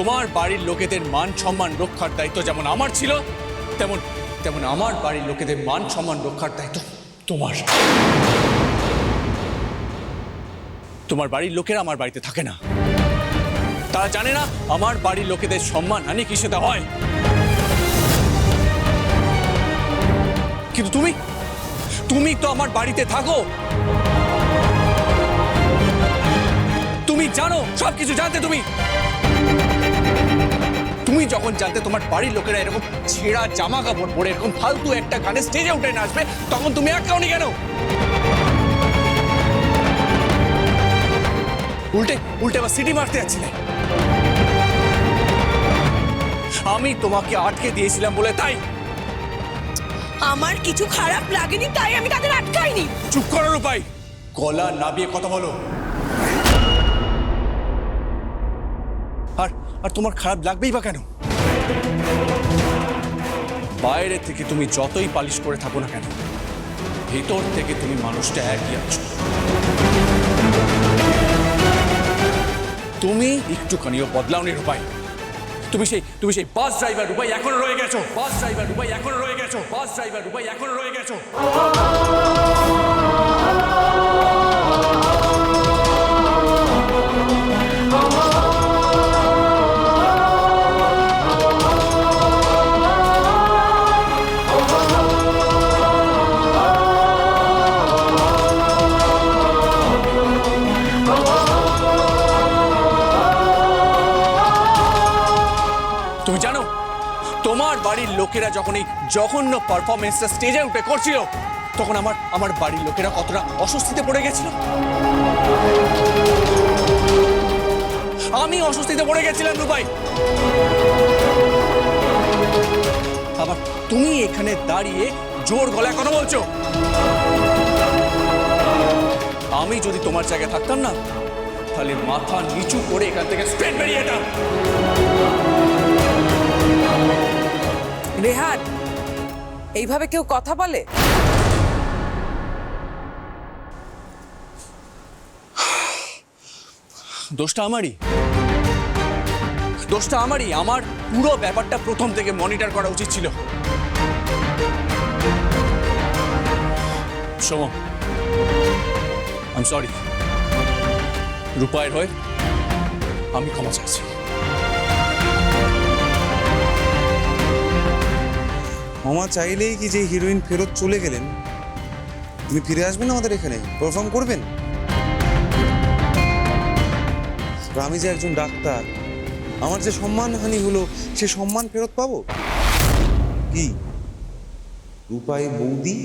তোমার বাড়ির লোকেদের মান সম্মান রক্ষার দায়িত্ব যেমন আমার ছিল, তেমন তেমন আমার বাড়ির লোকেদের মান সম্মান রক্ষার দায়িত্ব তোমার। তোমার বাড়ির লোকেরা আমার বাড়িতে থাকে না, তারা জানে না আমার বাড়ির লোকেদের সম্মান হানি কিসেতে হয়। কিন্তু তুমি তুমি তো আমার বাড়িতে থাকো, তুমি জানো, সবকিছু জানতে। তুমি যখন জানতে তোমার বাড়ির লোকেরা এরকম ছেঁড়া জামা কাপড় পরে এরকম ফালতু একটা গানে স্টেজে উঠে নাচবে, তখন তুমি আটকাওনি কেন? উল্টে উল্টে আবার সিটি মারতে যাচ্ছিলে। আমি তোমাকে আটকে দিয়েছিলাম বলে তাই। আমার কিছু খারাপ লাগেনি তাই আমি তাদের আটকাইনি। চুপ করার উপায়, গলা নাবিয়ে কথা বলো। আর আর তোমার খারাপ লাগবেই বা কেন? বাইরে থেকে তুমি যতই পালিশ করে থাকো না কেন, ভেতর থেকে তুমি মানুষটা একই আছো। তুমি একটুখানিও বদলাওনি রূপাই। তুমি সেই বাস ড্রাইভার রূপাই এখনো রয়ে গেছো। বাস ড্রাইভার রূপাই এখনো রয়ে গেছো। বাস ড্রাইভার রূপাই এখনো রয়ে গেছো। তুমি জানো, তোমার বাড়ির লোকেরা যখন এই জঘন্য পারফরমেন্সটা স্টেজে উঠে করছিল, তখন আমার বাড়ির লোকেরা কতটা অস্বস্তিতে পড়ে গেছিল। আমি অস্বস্তিতে পড়ে গেছিলাম রূপাই। আবার তুমি এখানে দাঁড়িয়ে জোর গলায় কথা বলছো। আমি যদি তোমার জায়গায় থাকতাম না, তাহলে মাথা নিচু করে এখান থেকে স্ট্রেট বেরিয়ে যেতাম। রেহান, এইভাবে কেউ কথা বলে? দোষটা আমারই। আমার পুরো ব্যাপারটা প্রথম থেকে মনিটর করা উচিত ছিল। শোনো, আই এম সরি। রূপায়ের হয়ে আমি ক্ষমা চাইছি। ক্ষমা চাইলেই কি যে হিরোইন ফেরত চলে গেলেন, তিনি ফিরে আসবেন আমাদের এখানে পারফর্ম করবেন? আমি যে একজন ডাক্তার, আমার যে সম্মানহানি হলো, সে সম্মান ফেরত পাবো কি? রূপাই বৌদি